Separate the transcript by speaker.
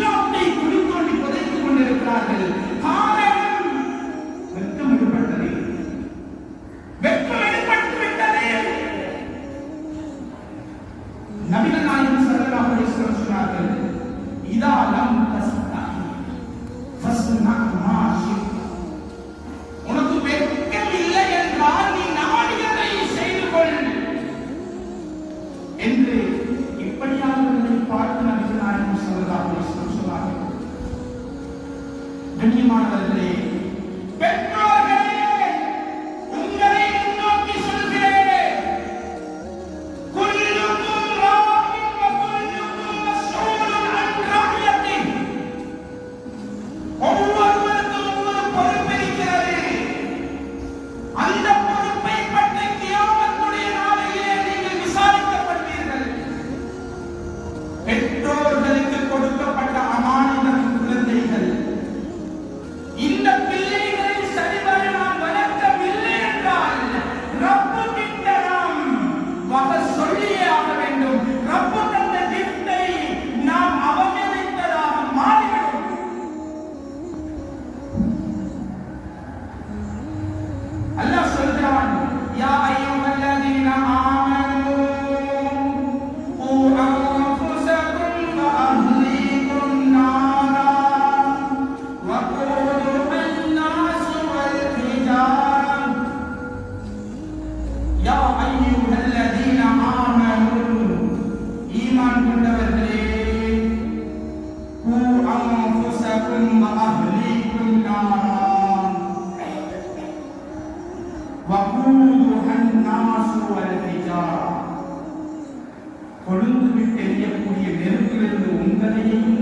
Speaker 1: இஸ்லாத்தை குளித்தோண்டி புதைத்துக் கொண்டிருக்கிறார்கள். காரணம் வெட்கம் ஏற்பட்டது, வெட்கம் ஏற்பட்டு விட்டது. நபிகள் நாயகம் ஸல்லல்லாஹு அலைஹி வஸல்லம் சொன்னார்கள், இதா லம் தஸ்தஹி ஃபஸ்னா மா ஷி'த. உனக்கு வெட்கம் இல்லை என்றால் நீ நாடியதை செய்து கொள் என்று இப்படியானவர்களை பார்த்து நபிகள் நாயகம் ஸல்லல்லாஹு அலைஹி வஸல்லம் சொன்னார்கள். கண்ணியமானவர்களே, பெற்றோர்களே, உங்களை முன்னோக்கி சொல்கிறேன், குல்லுக்கும் ராயின் வ குல்லுக்கும் மஸ்ஊலுன் அன் ரஅயத்திஹி. ஒவ்வொருவருக்கும் ஒவ்வொரு பொறுப்பு இருக்கிறது. அந்த பொறுப்பை பற்றி கியாமத்துடைய நாளையிலே நீங்கள் விசாரிக்கப்படுவீர்கள். பெற்றோர்களுக்கு கொடுக்கப்பட்ட அமானிதம் குழந்தைகள். இந்த பிள்ளைகளை சரிவர நாம் வளர்க்கவில்லை என்றால் ரப்பு கிட்ட நாம் வகை சொல்லியே ஆக வேண்டும். ரப்பு தந்த கிஃப்டை நாம் அவமதித்ததாக மாறிவிடும். அல்லாஹ் சொல்கிறான், யா அய்யுஹல்லதீன ஆமனூ கூ அன்ஃபுஸக்கும் வ அஹ்லீக்கும் நாரா வகூதுஹா அன்-நாஸு வல் ஹிஜாரா. யா அய்யுஹல்லதீன ஆமனூ, ஈமான் கொண்டவர்களே, கூ அன்ஃபுஸக்கும் வ அஹ்லீக்கும் நாரா வகூதுஹா அன்-நாஸு வல் ஹிஜாரா. கொழுந்து விட்டு எரியக்கூடிய நெருப்பிலிருந்து உங்களையும்